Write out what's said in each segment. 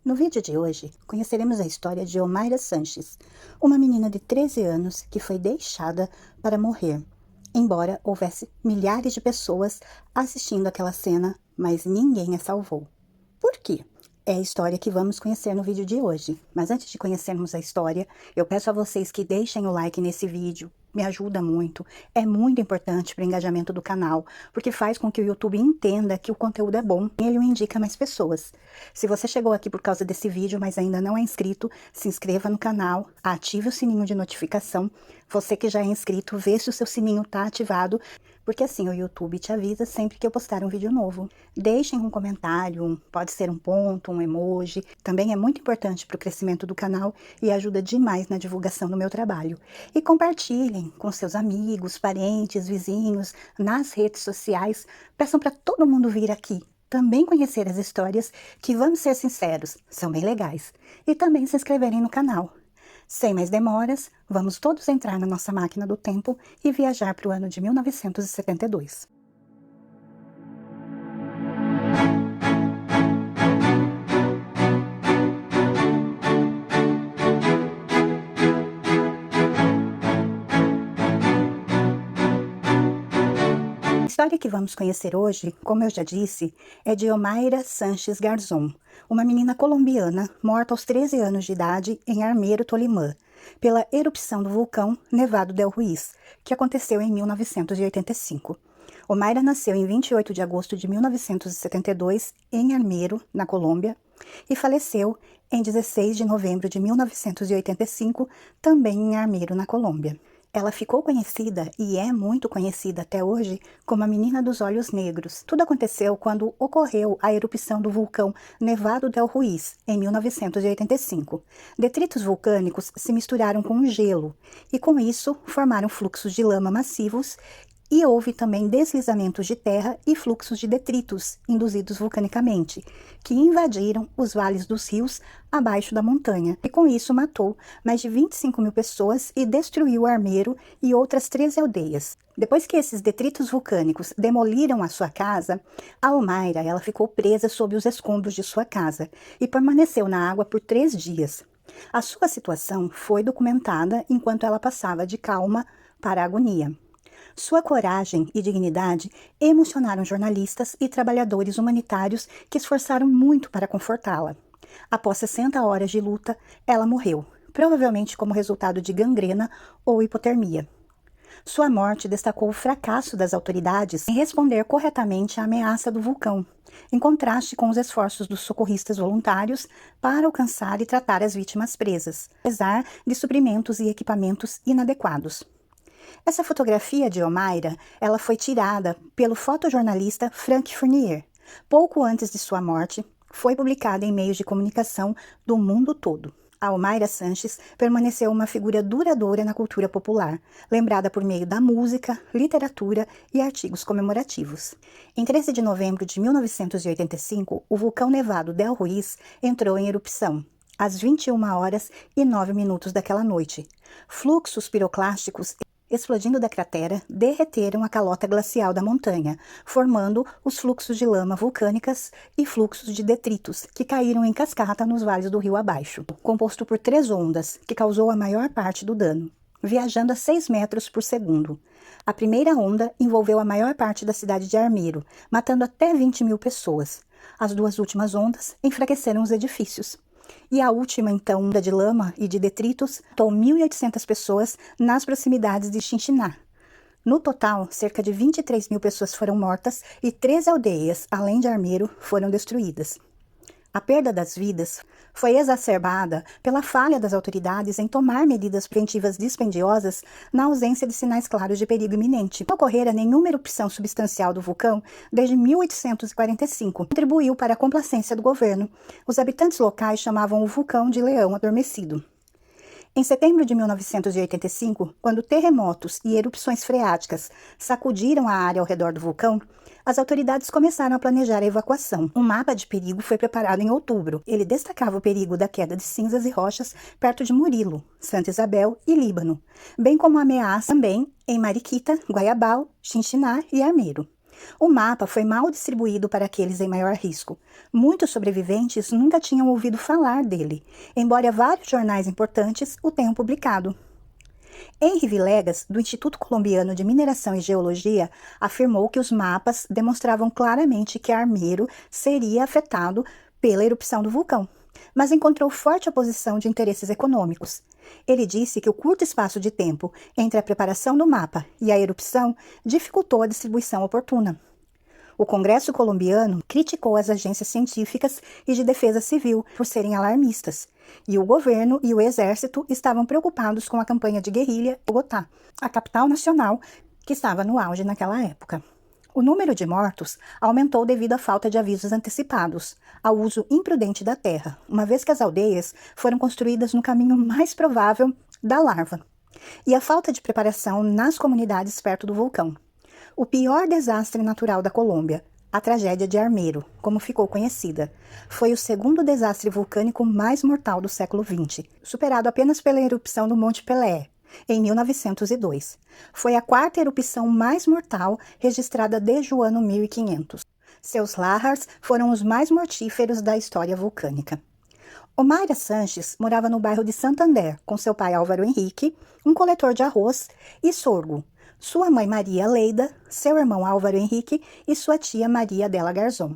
No vídeo de hoje, conheceremos a história de Omaira Sanches, uma menina de 13 anos que foi deixada para morrer, embora houvesse milhares de pessoas assistindo aquela cena, mas ninguém a salvou. Por quê? É a história que vamos conhecer no vídeo de hoje. Mas antes de conhecermos a história, eu peço a vocês que deixem o like nesse vídeo. Me ajuda muito, é muito importante para o engajamento do canal, porque faz com que o YouTube entenda que o conteúdo é bom e ele o indica a mais pessoas. Se você chegou aqui por causa desse vídeo, mas ainda não é inscrito, se inscreva no canal, ative o sininho de notificação. Você que já é inscrito, vê se o seu sininho está ativado, porque assim o YouTube te avisa sempre que eu postar um vídeo novo. Deixem um comentário, pode ser um ponto, um emoji, também é muito importante para o crescimento do canal e ajuda demais na divulgação do meu trabalho. E compartilhem com seus amigos, parentes, vizinhos, nas redes sociais, peçam para todo mundo vir aqui. Também conhecer as histórias que, vamos ser sinceros, são bem legais. E também se inscreverem no canal. Sem mais demoras, vamos todos entrar na nossa máquina do tempo e viajar para o ano de 1972. A história que vamos conhecer hoje, como eu já disse, é de Omaira Sanches Garzón, uma menina colombiana morta aos 13 anos de idade em Armeiro, Tolima, pela erupção do vulcão Nevado del Ruiz, que aconteceu em 1985. Omaira nasceu em 28 de agosto de 1972 em Armeiro, na Colômbia, e faleceu em 16 de novembro de 1985, também em Armeiro, na Colômbia. Ela ficou conhecida, e é muito conhecida até hoje, como a Menina dos Olhos Negros. Tudo aconteceu quando ocorreu a erupção do vulcão Nevado del Ruiz, em 1985. Detritos vulcânicos se misturaram com o gelo, e com isso formaram fluxos de lama massivos, e houve também deslizamentos de terra e fluxos de detritos induzidos vulcanicamente, que invadiram os vales dos rios abaixo da montanha, e com isso matou mais de 25 mil pessoas e destruiu Armeiro e outras 13 aldeias. Depois que esses detritos vulcânicos demoliram a sua casa, a Omaira ela ficou presa sob os escombros de sua casa e permaneceu na água por 3 dias. A sua situação foi documentada enquanto ela passava de calma para a agonia. Sua coragem e dignidade emocionaram jornalistas e trabalhadores humanitários que esforçaram muito para confortá-la. Após 60 horas de luta, ela morreu, provavelmente como resultado de gangrena ou hipotermia. Sua morte destacou o fracasso das autoridades em responder corretamente à ameaça do vulcão, em contraste com os esforços dos socorristas voluntários para alcançar e tratar as vítimas presas, apesar de suprimentos e equipamentos inadequados. Essa fotografia de Omaira, ela foi tirada pelo fotojornalista Frank Fournier. Pouco antes de sua morte, foi publicada em meios de comunicação do mundo todo. A Omaira Sanches permaneceu uma figura duradoura na cultura popular, lembrada por meio da música, literatura e artigos comemorativos. Em 13 de novembro de 1985, o vulcão Nevado del Ruiz entrou em erupção, às 21 horas e 9 minutos daquela noite. Fluxos piroclásticos explodindo da cratera, derreteram a calota glacial da montanha, formando os fluxos de lama vulcânicas e fluxos de detritos, que caíram em cascata nos vales do rio abaixo, composto por 3 ondas, que causou a maior parte do dano, viajando a 6 metros por segundo. A primeira onda envolveu a maior parte da cidade de Armeiro, matando até 20 mil pessoas. As 2 últimas ondas enfraqueceram os edifícios. E a última, então, onda de lama e de detritos, matou 1.800 pessoas nas proximidades de Xinxiná. No total, cerca de 23 mil pessoas foram mortas e 13 aldeias, além de Armeiro, foram destruídas. A perda das vidas foi exacerbada pela falha das autoridades em tomar medidas preventivas dispendiosas na ausência de sinais claros de perigo iminente. Não ocorrera nenhuma erupção substancial do vulcão desde 1845. Contribuiu para a complacência do governo. Os habitantes locais chamavam o vulcão de Leão Adormecido. Em setembro de 1985, quando terremotos e erupções freáticas sacudiram a área ao redor do vulcão, as autoridades começaram a planejar a evacuação. Um mapa de perigo foi preparado em outubro. Ele destacava o perigo da queda de cinzas e rochas perto de Murilo, Santa Isabel e Líbano, bem como a ameaça também em Mariquita, Guaiabal, Xinxiná e Armeiro. O mapa foi mal distribuído para aqueles em maior risco. Muitos sobreviventes nunca tinham ouvido falar dele, embora vários jornais importantes o tenham publicado. Henry Villegas, do Instituto Colombiano de Mineração e Geologia, afirmou que os mapas demonstravam claramente que Armeiro seria afetado pela erupção do vulcão, mas encontrou forte oposição de interesses econômicos. Ele disse que o curto espaço de tempo entre a preparação do mapa e a erupção dificultou a distribuição oportuna. O Congresso colombiano criticou as agências científicas e de defesa civil por serem alarmistas, e o governo e o exército estavam preocupados com a campanha de guerrilha em Bogotá, a capital nacional, que estava no auge naquela época. O número de mortos aumentou devido à falta de avisos antecipados, ao uso imprudente da terra, uma vez que as aldeias foram construídas no caminho mais provável da larva, e a falta de preparação nas comunidades perto do vulcão. O pior desastre natural da Colômbia, a tragédia de Armeiro, como ficou conhecida, foi o segundo desastre vulcânico mais mortal do século XX, superado apenas pela erupção do Monte Pelé, em 1902. Foi a quarta erupção mais mortal registrada desde o ano 1500. Seus lahars foram os mais mortíferos da história vulcânica. Omaira Sanches morava no bairro de Santander, com seu pai Álvaro Henrique, um coletor de arroz e sorgo, sua mãe Maria Leida, seu irmão Álvaro Henrique e sua tia Maria Della Garzón.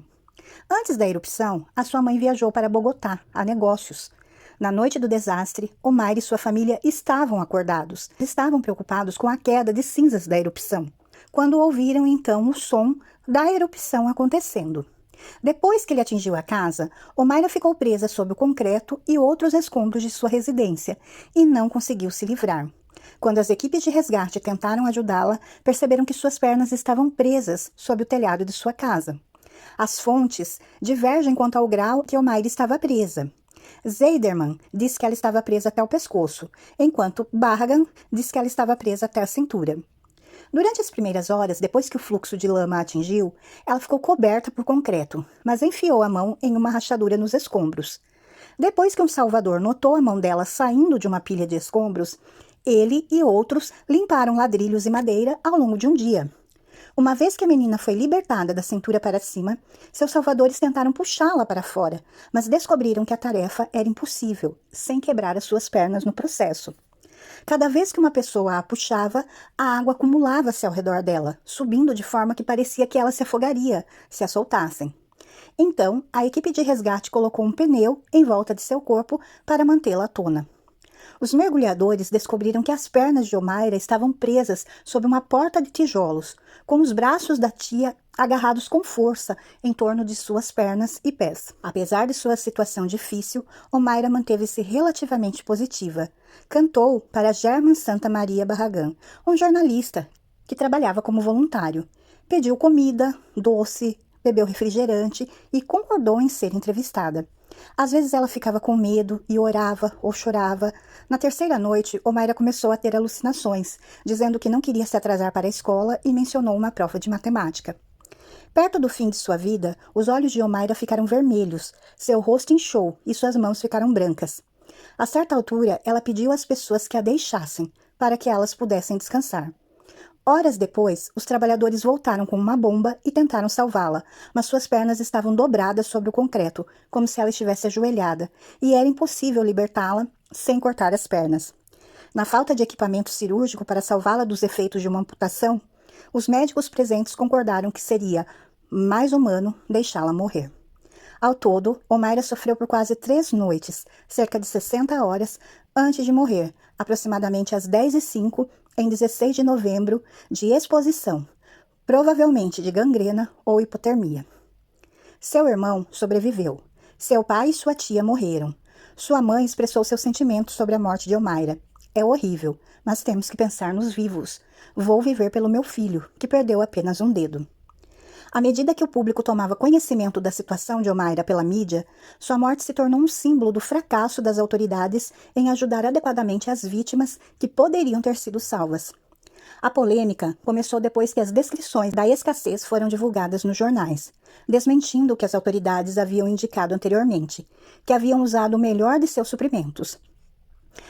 Antes da erupção, a sua mãe viajou para Bogotá, a negócios. Na noite do desastre, Omaira e sua família estavam acordados. Estavam preocupados com a queda de cinzas da erupção, quando ouviram então o som da erupção acontecendo. Depois que ele atingiu a casa, Omaira ficou presa sob o concreto e outros escombros de sua residência e não conseguiu se livrar. Quando as equipes de resgate tentaram ajudá-la, perceberam que suas pernas estavam presas sob o telhado de sua casa. As fontes divergem quanto ao grau que Omaira estava presa. Zeiderman diz que ela estava presa até o pescoço, enquanto Barragan diz que ela estava presa até a cintura. Durante as primeiras horas, depois que o fluxo de lama a atingiu, ela ficou coberta por concreto, mas enfiou a mão em uma rachadura nos escombros. Depois que um salvador notou a mão dela saindo de uma pilha de escombros, ele e outros limparam ladrilhos e madeira ao longo de um dia. Uma vez que a menina foi libertada da cintura para cima, seus salvadores tentaram puxá-la para fora, mas descobriram que a tarefa era impossível, sem quebrar as suas pernas no processo. Cada vez que uma pessoa a puxava, a água acumulava-se ao redor dela, subindo de forma que parecia que ela se afogaria se a soltassem. Então, a equipe de resgate colocou um pneu em volta de seu corpo para mantê-la à tona. Os mergulhadores descobriram que as pernas de Omaira estavam presas sob uma porta de tijolos, com os braços da tia agarrados com força em torno de suas pernas e pés. Apesar de sua situação difícil, Omaira manteve-se relativamente positiva. Cantou para German Santa Maria Barragán, um jornalista que trabalhava como voluntário. Pediu comida, doce, bebeu refrigerante e concordou em ser entrevistada. Às vezes ela ficava com medo e orava ou chorava. Na terceira noite, Omaira começou a ter alucinações, dizendo que não queria se atrasar para a escola e mencionou uma prova de matemática. Perto do fim de sua vida, os olhos de Omaira ficaram vermelhos, seu rosto inchou e suas mãos ficaram brancas. A certa altura, ela pediu às pessoas que a deixassem, para que elas pudessem descansar. Horas depois, os trabalhadores voltaram com uma bomba e tentaram salvá-la, mas suas pernas estavam dobradas sobre o concreto, como se ela estivesse ajoelhada, e era impossível libertá-la sem cortar as pernas. Na falta de equipamento cirúrgico para salvá-la dos efeitos de uma amputação, os médicos presentes concordaram que seria mais humano deixá-la morrer. Ao todo, Omaira sofreu por quase 3 noites, cerca de 60 horas, antes de morrer, aproximadamente às 10h05, em 16 de novembro, de exposição, provavelmente de gangrena ou hipotermia. Seu irmão sobreviveu. Seu pai e sua tia morreram. Sua mãe expressou seus sentimentos sobre a morte de Omaira. É horrível, mas temos que pensar nos vivos. Vou viver pelo meu filho, que perdeu apenas um dedo. À medida que o público tomava conhecimento da situação de Omaira pela mídia, sua morte se tornou um símbolo do fracasso das autoridades em ajudar adequadamente as vítimas que poderiam ter sido salvas. A polêmica começou depois que as descrições da escassez foram divulgadas nos jornais, desmentindo o que as autoridades haviam indicado anteriormente, que haviam usado o melhor de seus suprimentos.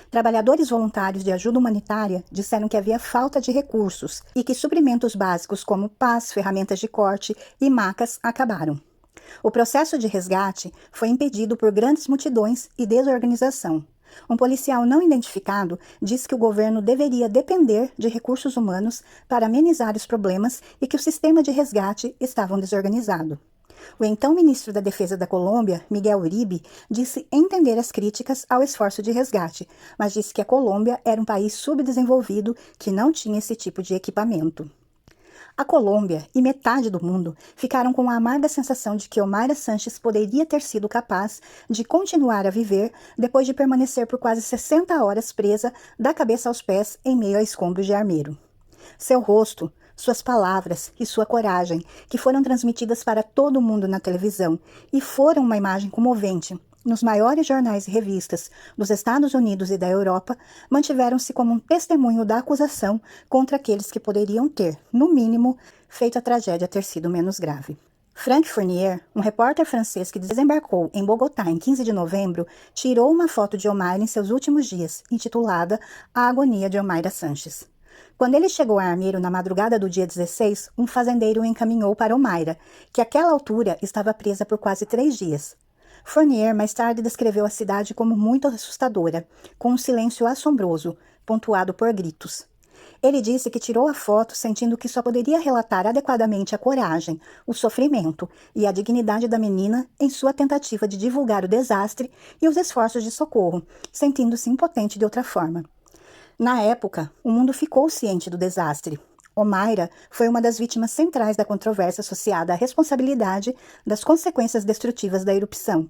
Trabalhadores voluntários de ajuda humanitária disseram que havia falta de recursos e que suprimentos básicos como pás, ferramentas de corte e macas acabaram. O processo de resgate foi impedido por grandes multidões e desorganização. Um policial não identificado disse que o governo deveria depender de recursos humanos para amenizar os problemas e que o sistema de resgate estava desorganizado. O então ministro da Defesa da Colômbia, Miguel Uribe, disse entender as críticas ao esforço de resgate, mas disse que a Colômbia era um país subdesenvolvido que não tinha esse tipo de equipamento. A Colômbia e metade do mundo ficaram com a amarga sensação de que Omaira Sanches poderia ter sido capaz de continuar a viver depois de permanecer por quase 60 horas presa da cabeça aos pés em meio a escombros de armeiro. Seu rosto, suas palavras e sua coragem, que foram transmitidas para todo mundo na televisão e foram uma imagem comovente nos maiores jornais e revistas dos Estados Unidos e da Europa, mantiveram-se como um testemunho da acusação contra aqueles que poderiam ter, no mínimo, feito a tragédia ter sido menos grave. Frank Fournier, um repórter francês que desembarcou em Bogotá em 15 de novembro, tirou uma foto de Omaira em seus últimos dias, intitulada A Agonia de Omaira Sanches. Quando ele chegou a Armeiro na madrugada do dia 16, um fazendeiro o encaminhou para Omaira, que àquela altura estava presa por quase 3 dias. Fournier mais tarde descreveu a cidade como muito assustadora, com um silêncio assombroso, pontuado por gritos. Ele disse que tirou a foto sentindo que só poderia relatar adequadamente a coragem, o sofrimento e a dignidade da menina em sua tentativa de divulgar o desastre e os esforços de socorro, sentindo-se impotente de outra forma. Na época, o mundo ficou ciente do desastre. Omaira foi uma das vítimas centrais da controvérsia associada à responsabilidade das consequências destrutivas da erupção.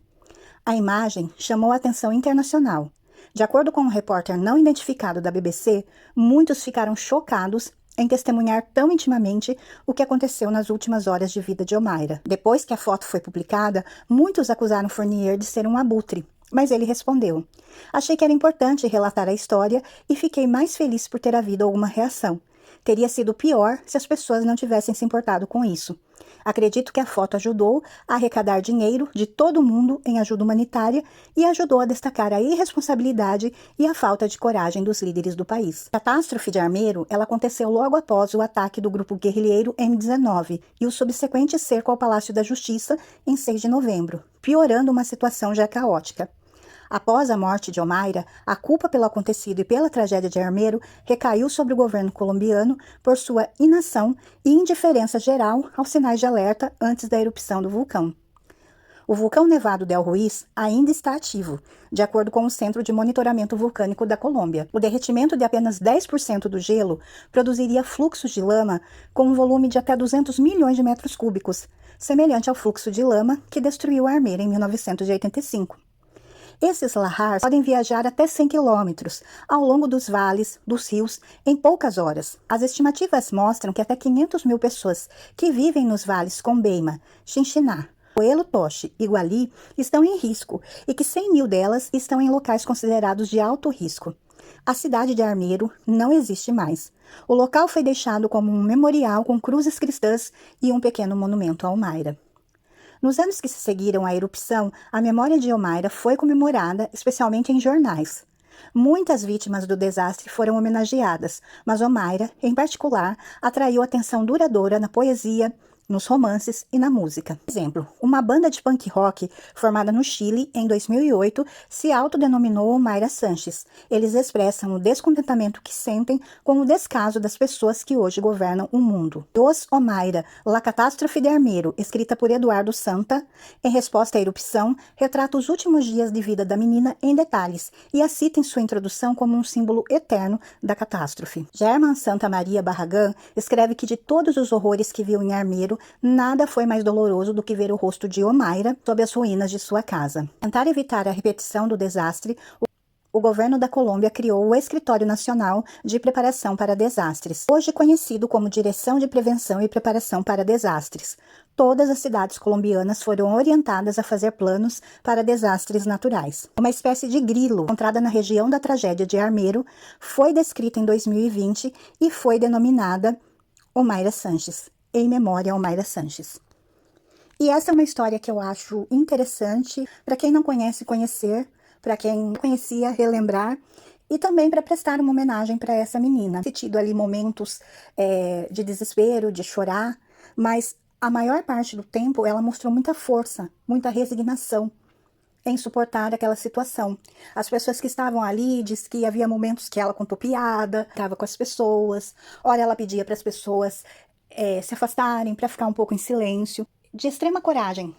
A imagem chamou a atenção internacional. De acordo com um repórter não identificado da BBC, muitos ficaram chocados em testemunhar tão intimamente o que aconteceu nas últimas horas de vida de Omaira. Depois que a foto foi publicada, muitos acusaram Fournier de ser um abutre, mas ele respondeu: "Achei que era importante relatar a história e fiquei mais feliz por ter havido alguma reação. Teria sido pior se as pessoas não tivessem se importado com isso. Acredito que a foto ajudou a arrecadar dinheiro de todo mundo em ajuda humanitária e ajudou a destacar a irresponsabilidade e a falta de coragem dos líderes do país." A catástrofe de Armeiro, ela aconteceu logo após o ataque do grupo guerrilheiro M19 e o subsequente cerco ao Palácio da Justiça em 6 de novembro, piorando uma situação já caótica. Após a morte de Omaira, a culpa pelo acontecido e pela tragédia de Armeiro recaiu sobre o governo colombiano por sua inação e indiferença geral aos sinais de alerta antes da erupção do vulcão. O vulcão Nevado del Ruiz ainda está ativo, de acordo com o Centro de Monitoramento Vulcânico da Colômbia. O derretimento de apenas 10% do gelo produziria fluxos de lama com um volume de até 200 milhões de metros cúbicos, semelhante ao fluxo de lama que destruiu Armeiro em 1985. Esses lahars podem viajar até 100 quilômetros ao longo dos vales, dos rios, em poucas horas. As estimativas mostram que até 500 mil pessoas que vivem nos vales Combeima, Chinchiná, Coelho Toche e Gualí estão em risco e que 100 mil delas estão em locais considerados de alto risco. A cidade de Armeiro não existe mais. O local foi deixado como um memorial com cruzes cristãs e um pequeno monumento a Omaira. Nos anos que se seguiram à erupção, a memória de Omaira foi comemorada, especialmente em jornais. Muitas vítimas do desastre foram homenageadas, mas Omaira, em particular, atraiu atenção duradoura na poesia, nos romances e na música. Por exemplo, uma banda de punk rock formada no Chile em 2008 se autodenominou Omaira Sanches. Eles expressam o descontentamento que sentem com o descaso das pessoas que hoje governam o mundo. Os Omaira, La Catástrofe de Armeiro, escrita por Eduardo Santa, em resposta à erupção, retrata os últimos dias de vida da menina em detalhes e a cita em sua introdução como um símbolo eterno da catástrofe. German Santa Maria Barragán escreve que de todos os horrores que viu em Armeiro, nada foi mais doloroso do que ver o rosto de Omaira sob as ruínas de sua casa. Para tentar evitar a repetição do desastre, o governo da Colômbia criou o Escritório Nacional de Preparação para Desastres, hoje conhecido como Direção de Prevenção e Preparação para Desastres. Todas as cidades colombianas foram orientadas a fazer planos para desastres naturais. Uma espécie de grilo encontrada na região da tragédia de Armeiro foi descrita em 2020 e foi denominada Omaira Sanches, em memória a Omaira Sanches. E essa é uma história que eu acho interessante para quem não conhece, conhecer, para quem conhecia relembrar e também para prestar uma homenagem para essa menina. Ter tido ali momentos de desespero, de chorar, mas a maior parte do tempo ela mostrou muita força, muita resignação em suportar aquela situação. As pessoas que estavam ali diz que havia momentos que ela contou piada, estava com as pessoas, ora ela pedia para as pessoas se afastarem, para ficar um pouco em silêncio. De extrema coragem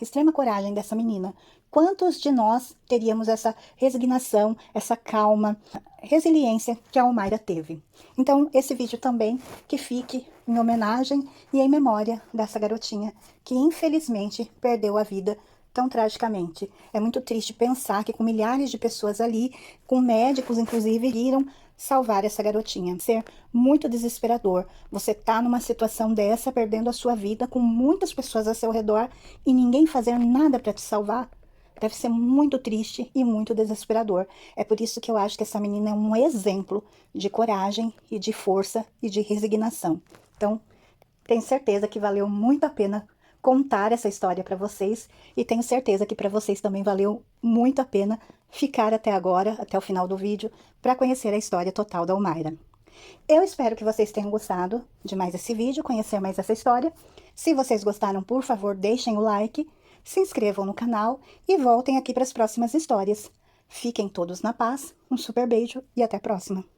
dessa menina. Quantos de nós teríamos essa resignação, essa calma, resiliência que a Almaira teve? Então, esse vídeo também que fique em homenagem e em memória dessa garotinha que infelizmente perdeu a vida tão tragicamente. É muito triste pensar que com milhares de pessoas ali, com médicos inclusive, iriam salvar essa garotinha. Ser muito desesperador. Você tá numa situação dessa, perdendo a sua vida, com muitas pessoas ao seu redor e ninguém fazer nada para te salvar. Deve ser muito triste e muito desesperador. É por isso que eu acho que essa menina é um exemplo de coragem e de força e de resignação. Então, tenho certeza que valeu muito a pena contar essa história para vocês e tenho certeza que para vocês também valeu muito a pena ficar até agora, até o final do vídeo, para conhecer a história total da Almaira. Eu espero que vocês tenham gostado de mais esse vídeo, conhecer mais essa história. Se vocês gostaram, por favor, deixem o like, se inscrevam no canal e voltem aqui para as próximas histórias. Fiquem todos na paz, um super beijo e até a próxima!